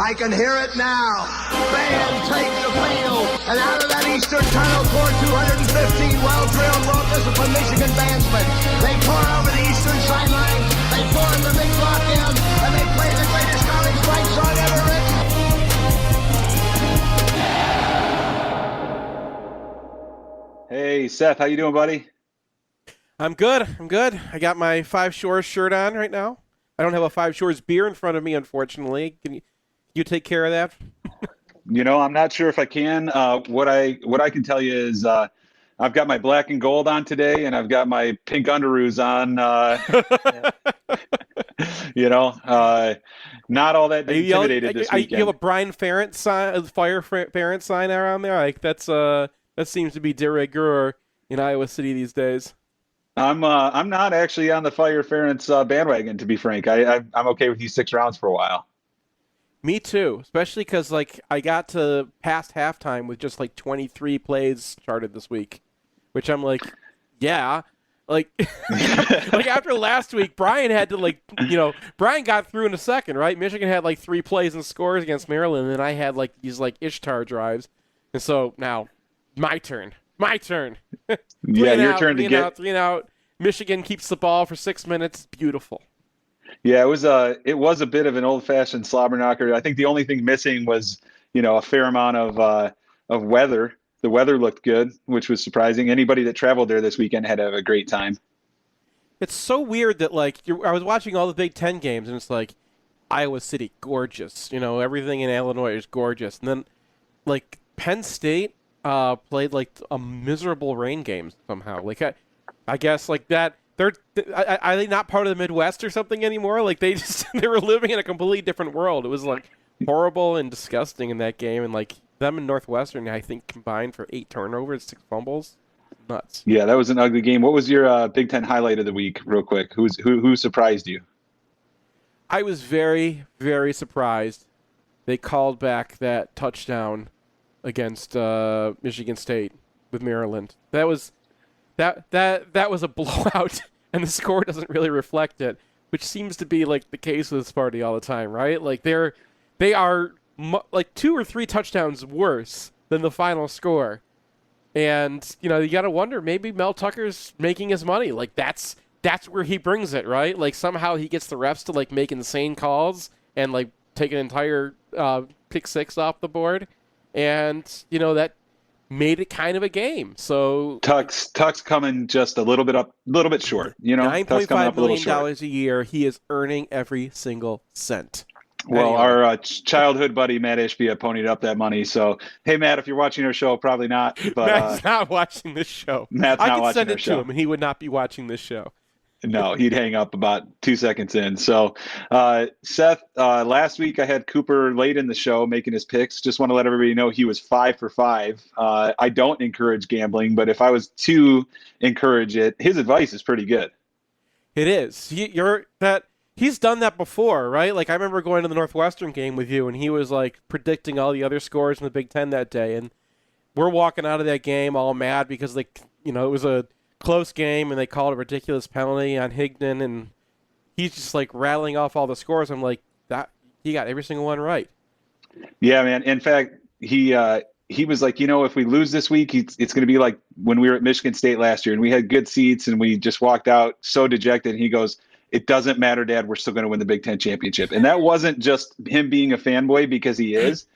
I can hear it now. Band take the field, and out of that eastern tunnel pour 215 well-drilled, well-disciplined Michigan bandsmen. They pour over the eastern sideline, they pour in the big block in, and they play the greatest college fight song ever written. Hey, Seth, how you doing, buddy? I'm good. I got my Five Shores shirt on right now. I don't have a Five Shores beer in front of me, unfortunately. Can you take care of that? I'm not sure if I can. What I can tell you is I've got my black and gold on today, and I've got my pink underoos on. Not all that intimidated this weekend. You have a Brian Ferentz sign, a Fire Ferentz sign around there. Like that seems to be de rigueur in Iowa City these days. I'm not actually on the Fire Ferentz bandwagon, to be frank. I'm okay with these 6 rounds for a while. Me too, especially because I got to past halftime with just 23 plays started this week, which I'm like, yeah, like after last week, Brian had to Brian got through in a second, right? Michigan had 3 plays and scores against Maryland, and I had these Ishtar drives, and so now my turn. Yeah, your turn to get 3 and out. Michigan keeps the ball for 6 minutes. Beautiful. Yeah, it was a bit of an old-fashioned slobber knocker. I think the only thing missing was, a fair amount of weather. The weather looked good, which was surprising. Anybody that traveled there this weekend had a great time. It's so weird that I was watching all the Big Ten games, and it's Iowa City, gorgeous. Everything in Illinois is gorgeous, and then Penn State played a miserable rain game somehow. I guess that. Are they not part of the Midwest or something anymore? They were living in a completely different world. It was horrible and disgusting in that game, and them and Northwestern, I think, combined for 8 turnovers, 6 fumbles. Nuts. Yeah, that was an ugly game. What was your Big Ten highlight of the week, real quick? Who surprised you? I was very, very surprised they called back that touchdown against Michigan State with Maryland. That was a blowout, and the score doesn't really reflect it, which seems to be the case with this party all the time, right? They are 2 or 3 touchdowns worse than the final score, and you got to wonder, maybe Mel Tucker's making his money. That's where he brings it, right? Somehow he gets the refs to make insane calls and take an entire pick 6 off the board, and that made it kind of a game. So Tuck's coming just a little bit short. $9.5 million a year. He is earning every single cent. Well, anyway. Our childhood buddy Matt Ishbia ponied up that money. So, hey Matt, if you're watching our show, probably not. But Matt's not watching this show. Matt's not watching our show. I could send it to him, and he would not be watching this show. No, he'd hang up about 2 seconds in. So, Seth, last week I had Cooper late in the show making his picks. Just want to let everybody know he was 5 for 5. I don't encourage gambling, but if I was to encourage it, his advice is pretty good. It is. He's done that before, right? I remember going to the Northwestern game with you, and he was predicting all the other scores in the Big Ten that day, and we're walking out of that game all mad because it was a close game, and they called a ridiculous penalty on Higdon, and he's just rattling off all the scores. I'm that he got every single one right. Yeah, man. In fact, he was if we lose this week, it's going to be like when we were at Michigan State last year, and we had good seats, and we just walked out so dejected. And he goes, "It doesn't matter, Dad. We're still going to win the Big Ten championship." And that wasn't just him being a fanboy, because he is.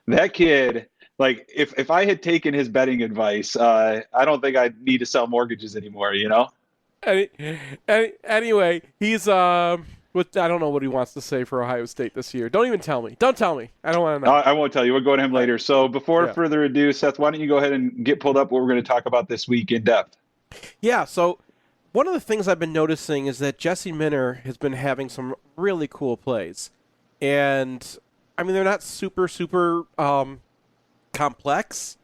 That kid. If I had taken his betting advice, I don't think I'd need to sell mortgages anymore, Anyway, he's I don't know what he wants to say for Ohio State this year. Don't even tell me. Don't tell me. I don't want to know. I won't tell you. We'll go to him later. So before further ado, Seth, why don't you go ahead and get pulled up what we're going to talk about this week in depth? Yeah, so one of the things I've been noticing is that Jesse Minner has been having some really cool plays. And, they're not super complex,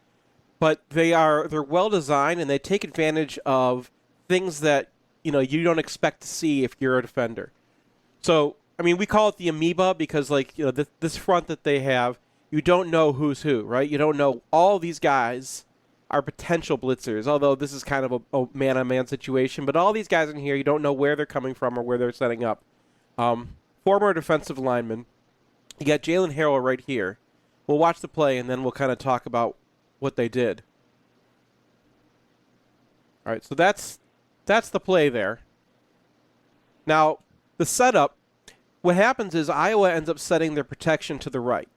but they're well designed, and they take advantage of things that you don't expect to see if you're a defender. So we call it the amoeba because this front that they have, you don't know who's who, right? You don't know. All these guys are potential blitzers, although this is kind of a man-on-man situation, but all these guys in here, you don't know where they're coming from or where they're setting up. Former defensive lineman, You got Jalen Harrell right here. We'll watch the play, and then we'll kind of talk about what they did. All right, so that's the play there. Now, the setup, what happens is Iowa ends up setting their protection to the right.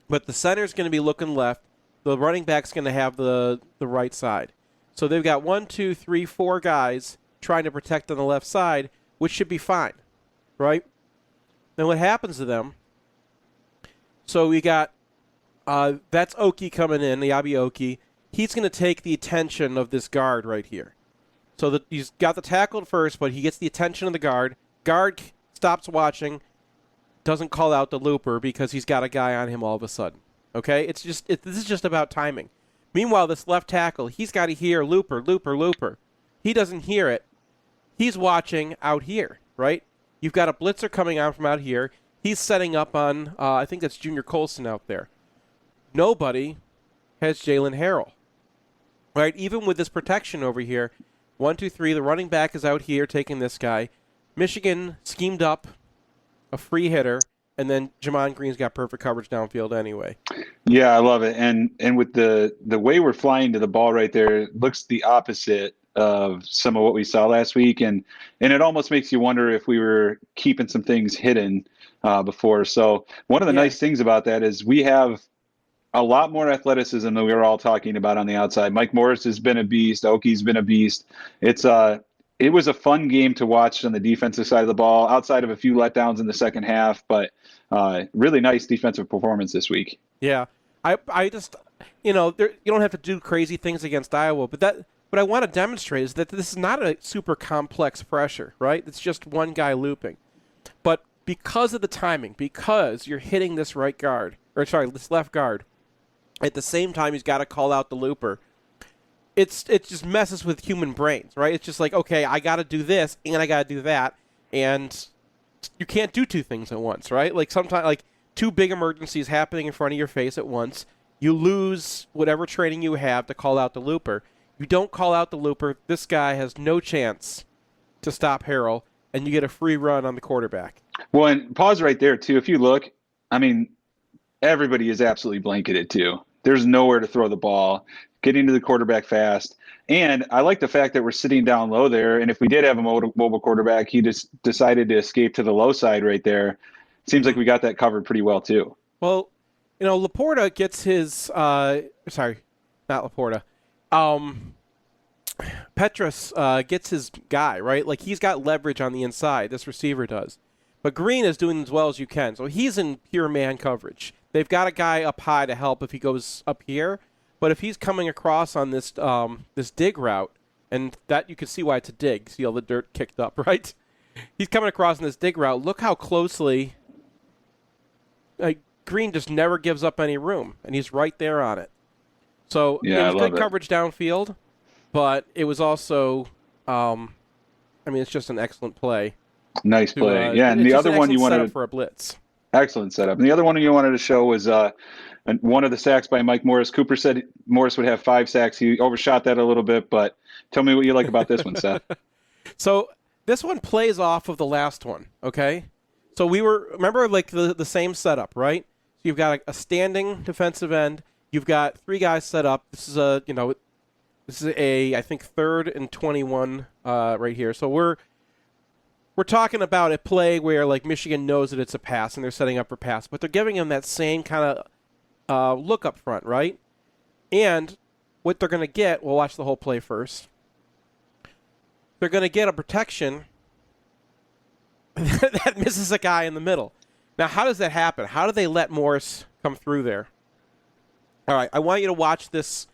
But the center's going to be looking left. The running back's going to have the right side. So they've got 1, 2, 3, 4 guys trying to protect on the left side, which should be fine, right? Then what happens to them, so we got, that's Oki coming in, the Yabi Oki. He's going to take the attention of this guard right here. So he's got the tackle at first, but he gets the attention of the guard. Guard stops watching, doesn't call out the looper because he's got a guy on him all of a sudden. Okay? This is just about timing. Meanwhile, this left tackle, he's got to hear looper, looper, looper. He doesn't hear it. He's watching out here, right? You've got a blitzer coming on from out here. He's setting up on, I think that's Junior Colson out there. Nobody has Jalen Harrell, right? Even with this protection over here, 1, 2, 3, the running back is out here taking this guy. Michigan schemed up a free hitter, and then Jamon Green's got perfect coverage downfield anyway. Yeah, I love it. And with the way we're flying to the ball right there, it looks the opposite of some of what we saw last week. And it almost makes you wonder if we were keeping some things hidden before. So one of the nice things about that is we have a lot more athleticism than we were all talking about on the outside. Mike Morris has been a beast. Oki's been a beast. It was a fun game to watch on the defensive side of the ball, outside of a few letdowns in the second half, but really nice defensive performance this week. Yeah. I just, you don't have to do crazy things against Iowa, but what I want to demonstrate is that this is not a super complex pressure, right? It's just one guy looping. But because of the timing, because you're hitting this this left guard, at the same time he's got to call out the looper, it just messes with human brains, right? It's just like, okay, I got to do this and I got to do that, and you can't do two things at once, right? Like sometimes, like two big emergencies happening in front of your face at once, you lose whatever training you have to call out the looper. You don't call out the looper, this guy has no chance to stop Harrell, and you get a free run on the quarterback. Well, and pause right there, too. If you look, I mean, everybody is absolutely blanketed, too. There's nowhere to throw the ball, getting to the quarterback fast. And I like the fact that we're sitting down low there, and if we did have a mobile quarterback, he just decided to escape to the low side right there. Seems like we got that covered pretty well, too. Well, Laporta gets his sorry, not Laporta. Petrus gets his guy, right? Like, he's got leverage on the inside, this receiver does. But Green is doing as well as you can, so he's in pure man coverage. They've got a guy up high to help if he goes up here, but if he's coming across on this this dig route, and that you can see why it's a dig, see all the dirt kicked up, right? He's coming across in this dig route. Look how closely Green just never gives up any room, and he's right there on it. So it was good coverage downfield, but it was also, it's just an excellent play. Nice play. And the other one you wanted for a blitz. Excellent setup. And the other one you wanted to show was one of the sacks by Mike Morris. Cooper said Morris would have 5 sacks. He overshot that a little bit, but tell me what you like about this one, Seth. So this one plays off of the last one, okay? So remember like the same setup, right? So you've got a standing defensive end. You've got 3 guys set up. This is I think 3rd and 21 right here. So we're talking about a play where like Michigan knows that it's a pass and they're setting up for pass, but they're giving them that same kind of look up front, right? And what they're going to get, we'll watch the whole play first. They're going to get a protection that misses a guy in the middle. Now, how does that happen? How do they let Morris come through there? All right, I want you to watch this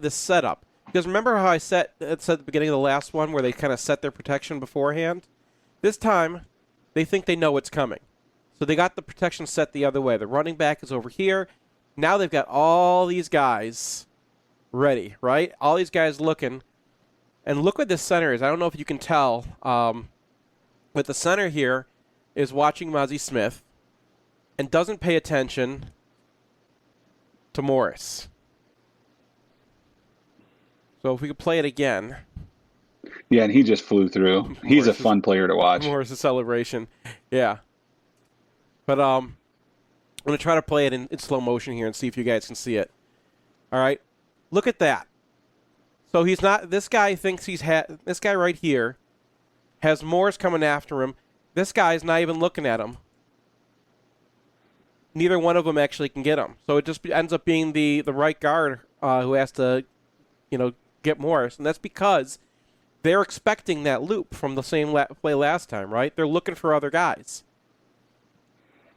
this setup. Because remember how I said at the beginning of the last one where they kind of set their protection beforehand? This time, they think they know what's coming. So they got the protection set the other way. The running back is over here. Now they've got all these guys ready, right? All these guys looking. And look what this center is. I don't know if you can tell, but the center here is watching Mozzie Smith and doesn't pay attention to Morris. So if we could play it again. Yeah, and he just flew through. He's a fun player to watch. Morris' celebration. Yeah. But I'm going to try to play it in slow motion here and see if you guys can see it. All right? Look at that. So he's not, this guy thinks this guy right here has Morris coming after him. This guy's not even looking at him. Neither one of them actually can get him. So it just ends up being the right guard who has to, get Morris. And that's because they're expecting that loop from the same play last time, right? They're looking for other guys.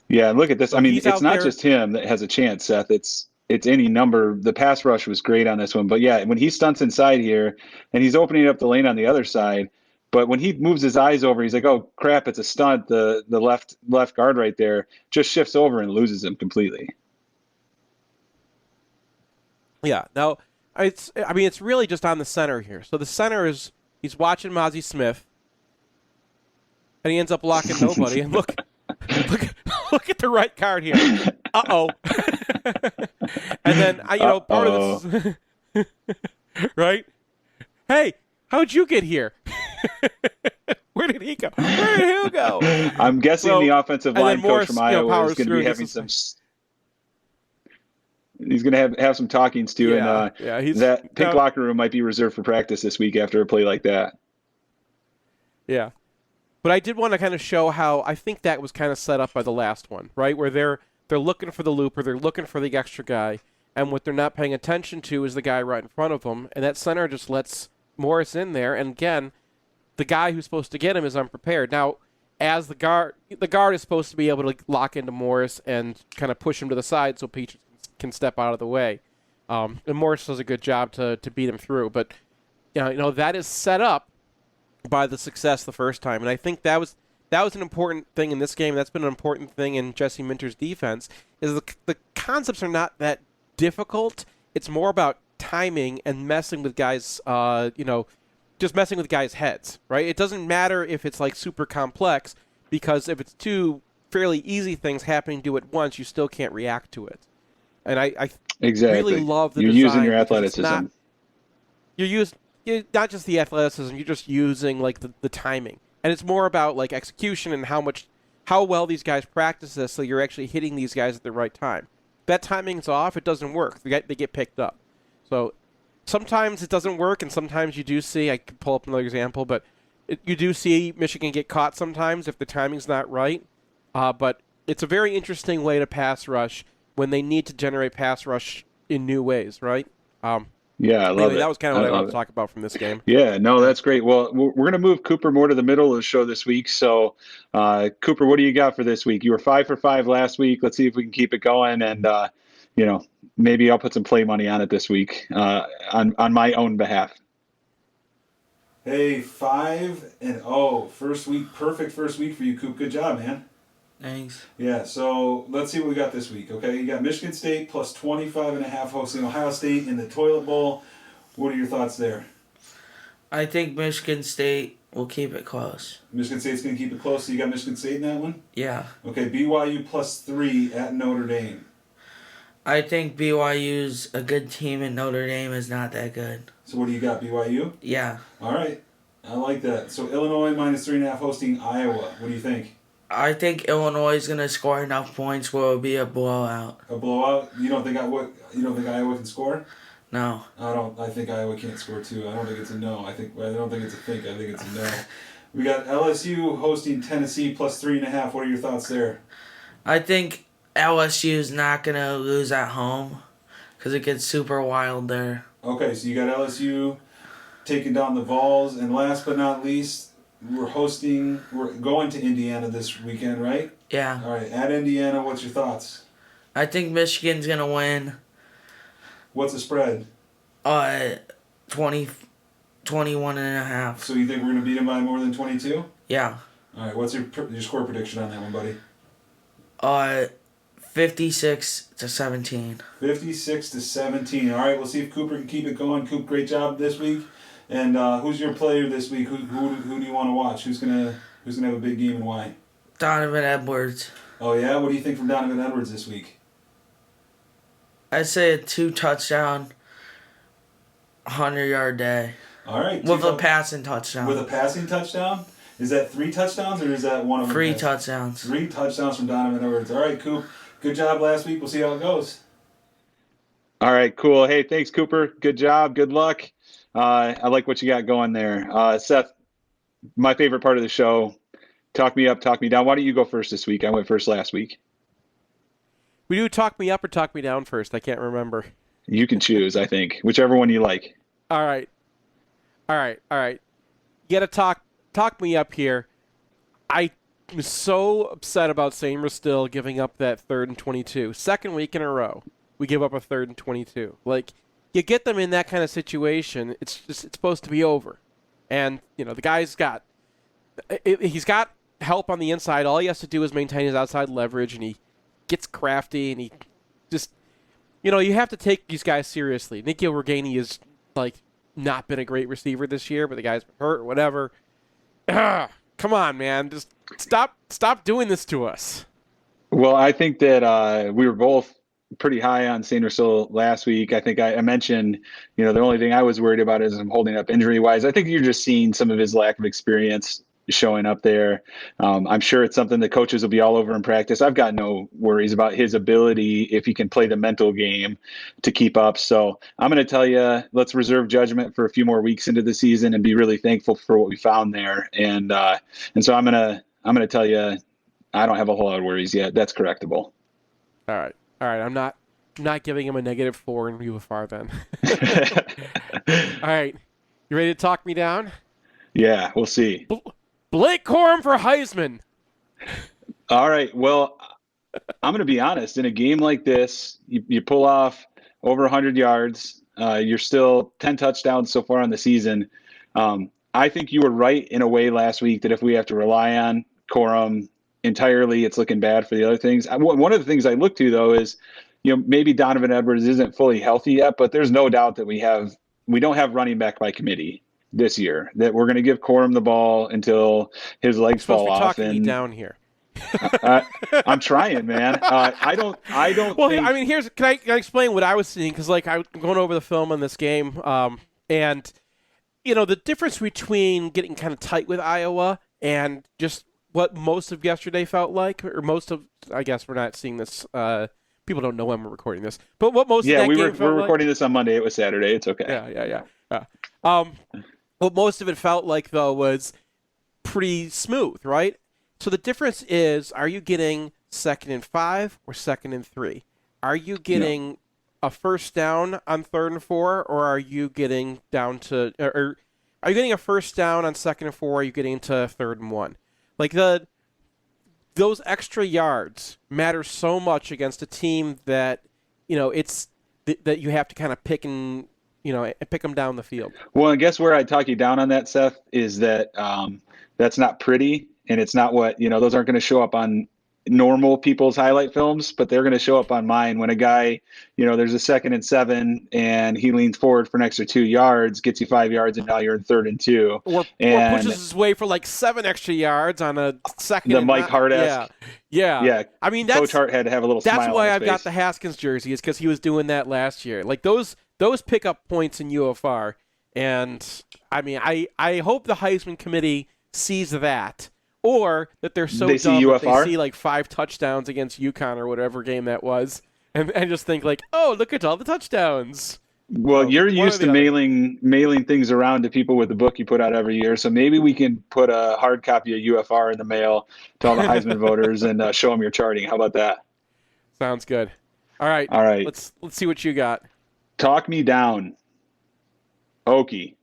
Yeah, look at this. So I mean, he's it's out not there- just him that has a chance, Seth. It's any number. The pass rush was great on this one. But yeah, when he stunts inside here and he's opening up the lane on the other side, but when he moves his eyes over, he's like, oh, crap, it's a stunt. The left guard right there just shifts over and loses him completely. Yeah. Now, it's really just on the center here. So the center he's watching Mozzie Smith, and he ends up locking nobody. And look at the right card here. Uh-oh. And then, part of this is, right? Hey, how'd you get here? Where did he go? Where did he go? I'm guessing the offensive line coach Morris, from Iowa is going to be having some. He's going to have some talkings too, and that pink locker room might be reserved for practice this week after a play like that. Yeah, but I did want to kind of show how I think that was kind of set up by the last one, right? Where they're looking for the looper, they're looking for the extra guy, and what they're not paying attention to is the guy right in front of them, and that center just lets Morris in there, and again, the guy who's supposed to get him is unprepared. Now, as the guard is supposed to be able to lock into Morris and kind of push him to the side so Peach can step out of the way. And Morris does a good job to beat him through. But that is set up by the success the first time. And I think that was an important thing in this game. That's been an important thing in Jesse Minter's defense, is the concepts are not that difficult. It's more about timing and messing with guys, just messing with guys' heads, right? It doesn't matter if it's like super complex, because if it's two fairly easy things happening to at once, you still can't react to it. And I really love the You're design. using your athleticism. You're not just the athleticism, you're just using like the timing. And it's more about like execution and how well these guys practice this, so you're actually hitting these guys at the right time. If that timing's off, it doesn't work. They get picked up. So sometimes it doesn't work, and sometimes you do see, I could pull up another example, but you do see Michigan get caught sometimes if the timing's not right. But it's a very interesting way to pass rush when they need to generate pass rush in new ways, right? Yeah, I love it. That was kind of what I wanted to talk about from this game. Yeah, no, that's great. Well, we're going to move Cooper more to the middle of the show this week. So, Cooper, what do you got for this week? You were 5 for 5 last week. Let's see if we can keep it going. And, maybe I'll put some play money on it this week on my own behalf. Hey, 5-0. First week, perfect first week for you, Coop. Good job, man. Thanks. Yeah, so let's see what we got this week, okay? You got Michigan State plus 25.5 hosting Ohio State in the Toilet Bowl. What are your thoughts there? I think Michigan State will keep it close. Michigan State's going to keep it close, so you got Michigan State in that one? Yeah. Okay, BYU plus 3 at Notre Dame. I think BYU's a good team and Notre Dame is not that good. So what do you got, BYU? Yeah. All right, I like that. So Illinois minus 3.5 hosting Iowa. What do you think? I think Illinois is gonna score enough points where it'll be a blowout. A blowout? You don't think Iowa can score? No. I think Iowa can't score too. I don't think it's a no. I don't think it's a think. I think it's a no. We got LSU hosting Tennessee plus 3.5. What are your thoughts there? I think LSU's not gonna lose at home because it gets super wild there. Okay, so you got LSU taking down the Vols, and last but not least, we're going to Indiana this weekend, right? Yeah. All right, at Indiana, what's your thoughts? I think Michigan's gonna win. What's the spread? 21.5. So you think we're going to beat them by more than 22? Yeah. All right, what's your score prediction on that one, buddy? 56-17. 56-17. All right, we'll see if Cooper can keep it going. Coop, great job this week. And who's your player this week? Who do you want to watch? Who's gonna have a big game and why? Donovan Edwards. Oh yeah, what do you think from Donovan Edwards this week? I'd say a 2-touchdown, 100-yard day. All right. With a passing touchdown. With a passing touchdown? Is that 3 touchdowns or is that one of them? 3 touchdowns. 3 touchdowns from Donovan Edwards. All right, Coop. Good job last week. We'll see how it goes. All right, cool. Hey, thanks, Cooper. Good job. Good luck. I like what you got going there. Seth, my favorite part of the show, talk me up, talk me down. Why don't you go first this week? I went first last week. We do talk me up or talk me down first. I can't remember. You can choose, I think, whichever one you like. All right. You got to talk me up here. I'm so upset about Seymour still giving up that 3rd and 22. Second week in a row, we give up a 3rd and 22. Like, you get them in that kind of situation, it's supposed to be over. And, the guy's he's got help on the inside. All he has to do is maintain his outside leverage, and he gets crafty, and he just, you have to take these guys seriously. Nicky Reganey is, not been a great receiver this year, but the guy's been hurt or whatever. Come on, man. Just stop doing this to us. Well, I think that we were both pretty high on St. Russell last week. I think I mentioned, the only thing I was worried about is him holding up injury-wise. I think you're just seeing some of his lack of experience showing up there. I'm sure it's something the coaches will be all over in practice. I've got no worries about his ability if he can play the mental game to keep up. So I'm going to tell you, let's reserve judgment for a few more weeks into the season and be really thankful for what we found there. And so I'm going to tell you, I don't have a whole lot of worries yet. That's correctable. All right. I'm not giving him a -4 in UFR then. All right. You ready to talk me down? Yeah, we'll see. Blake Corum for Heisman. All right. Well, I'm going to be honest. In a game like this, you pull off over 100 yards. You're still 10 touchdowns so far on the season. I think you were right in a way last week that if we have to rely on Corum entirely, it's looking bad for the other things. One of the things I look to, though, is maybe Donovan Edwards isn't fully healthy yet, but there's no doubt that we don't have running back by committee this year, that we're going to give Corum the ball until his legs fall off. Talking me down here. I'm trying, man. I don't. Well, think... I mean, can I explain what I was seeing? Because I'm going over the film on this game, and the difference between getting kind of tight with Iowa and just what most of yesterday felt like, or I guess we're not seeing this. People don't know when we're recording this, but what most of that game felt like. Yeah, we're recording this on Monday. It was Saturday. It's okay. Yeah. What most of it felt like, though, was pretty smooth, right? So the difference is, are you getting 2nd and 5 or 2nd and 3? Are you getting a first down on 3rd and 4, or are you getting down to, or are you getting a first down on 2nd and 4, or are you getting to 3rd and 1? Like those extra yards matter so much against a team that, it's that you have to kind of pick them down the field. Well, I guess where I'd talk you down on that, Seth, is that that's not pretty, and it's not what, those aren't going to show up on normal people's highlight films, but they're going to show up on mine when a guy, there's a 2nd and 7 and he leans forward for an extra 2 yards, gets you 5 yards, and now you're in 3rd and 2. Or pushes his way for 7 extra yards on a 2nd. The Mike Hart-esque. Yeah. I mean, Coach Hart had to have a little smile on his face. That's why I've got the Haskins jersey, is because he was doing that last year. Those pick up points in UFR, and I mean, I hope the Heisman Committee sees that, or that they're so dumb that they see 5 touchdowns against UConn or whatever game that was, and just think oh, look at all the touchdowns. Well, you're used to mailing things around to people with the book you put out every year, so maybe we can put a hard copy of UFR in the mail to all the Heisman voters and show them your charting. How about that? Sounds good. All right. Let's see what you got. Talk me down. Okie.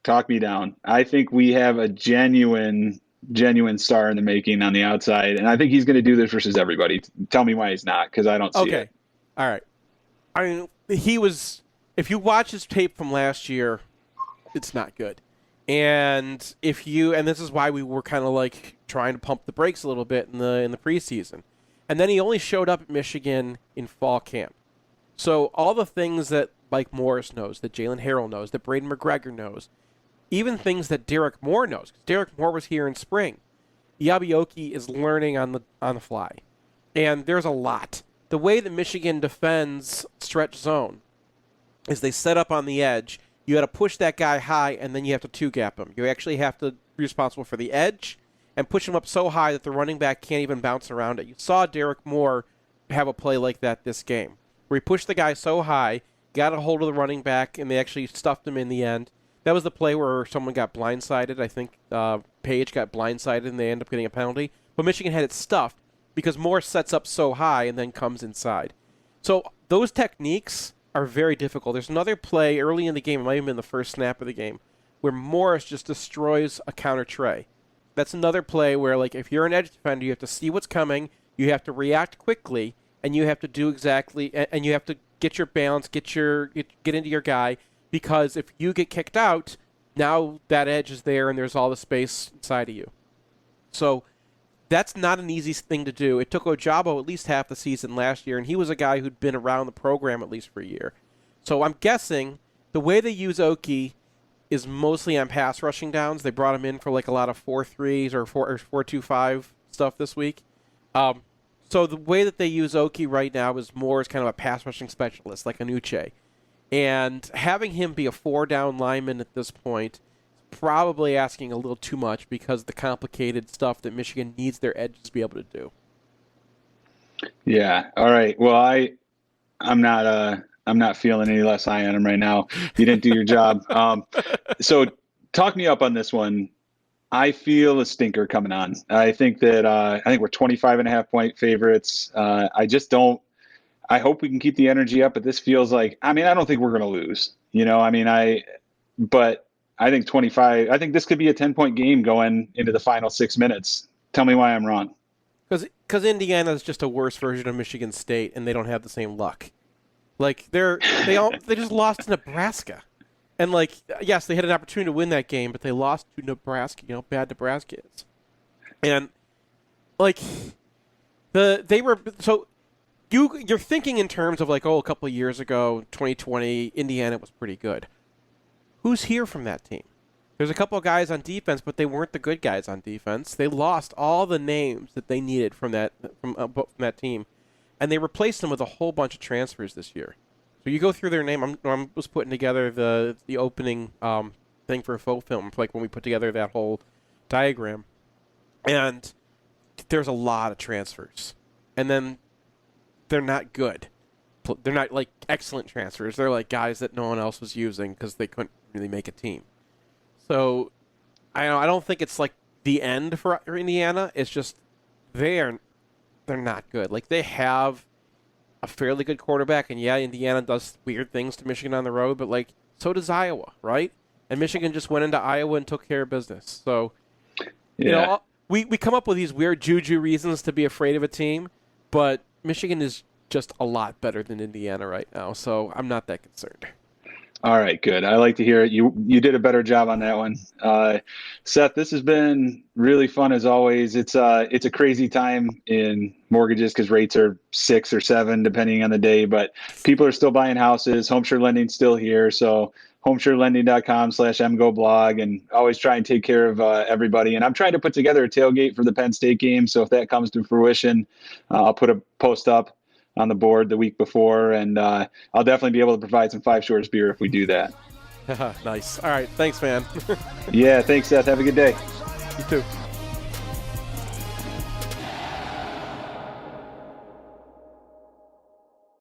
Talk me down. I think we have a genuine star in the making on the outside, and I think he's going to do this versus everybody. Tell me why he's not, because I don't see it. All right. I mean, if you watch his tape from last year, it's not good. And this is why we were kind of trying to pump the brakes a little bit in the preseason. And then he only showed up at Michigan in fall camp. So all the things that Mike Morris knows, that Jalen Harrell knows, that Braden McGregor knows, even things that Derek Moore knows. Derek Moore was here in spring. Yabioki is learning on the fly. And there's a lot. The way that Michigan defends stretch zone is they set up on the edge. You got to push that guy high, and then you have to two-gap him. You actually have to be responsible for the edge and push him up so high that the running back can't even bounce around it. You saw Derek Moore have a play like that this game, where he pushed the guy so high, got a hold of the running back, and they actually stuffed him in the end. That was the play where someone got blindsided. I think Page got blindsided, and they ended up getting a penalty. But Michigan had it stuffed because Moore sets up so high and then comes inside. So those techniques are very difficult. There's another play early in the game, it might have been the first snap of the game, where Morris just destroys a counter tray. That's another play where, like, if you're an edge defender, you have to see what's coming, you have to react quickly, and you have to do exactly, and you have to get your balance, get into your guy, because if you get kicked out, now that edge is there and there's all the space inside of you. So that's not an easy thing to do. It took Ojabo at least half the season last year, and he was a guy who'd been around the program at least for a year. So I'm guessing the way they use Oki is mostly on pass rushing downs. They brought him in for like a lot of 4-3s or 4-2-5 stuff this week. So the way that they use Oki right now is more as kind of a pass rushing specialist, like Anuche. And having him be a 4-down lineman at this point is probably asking a little too much because of the complicated stuff that Michigan needs their edges to be able to do. Yeah. All right. Well, I'm not feeling any less high on him right now. You didn't do your job. So talk me up on this one. I feel a stinker coming on. I think we're 25.5-point favorites. I hope we can keep the energy up, but this feels like, I don't think we're going to lose, but I think 25, I think this could be a 10-point game going into the final 6 minutes. Tell me why I'm wrong. Because Indiana is just a worse version of Michigan State, and they don't have the same luck. Like they just lost to Nebraska, and like yes, they had an opportunity to win that game, but they lost to Nebraska. Bad Nebraska is, and like you're thinking in terms of like, a couple of years ago, 2020, Indiana was pretty good. Who's here from that team? There's a couple of guys on defense, but they weren't the good guys on defense. They lost all the names that they needed from that team, and they replaced them with a whole bunch of transfers this year. So you go through their name. I was putting together the opening thing for a faux film, like when we put together that whole diagram, and there's a lot of transfers, and then they're not good. They're not like excellent transfers. They're like guys that no one else was using because they couldn't really make a team. So I don't think it's like the end for Indiana. It's just they're not good. Like they have a fairly good quarterback, and yeah, Indiana does weird things to Michigan on the road, but like so does Iowa, right? And Michigan just went into Iowa and took care of business. So we come up with these weird juju reasons to be afraid of a team, but Michigan is just a lot better than Indiana right now, so I'm not that concerned. All right, good. I like to hear it. You did a better job on that one. Seth, this has been really fun as always. It's a crazy time in mortgages because rates are 6 or 7 depending on the day, but people are still buying houses. HomeSure Lending's still here, so homesurelending.com/mgoblog, and always try and take care of everybody. And I'm trying to put together a tailgate for the Penn State game, so if that comes to fruition, I'll put a post up on the board the week before, and I'll definitely be able to provide some 5 Shores beer if we do that. Nice. All right. Thanks, man. Yeah, thanks, Seth. Have a good day. You too.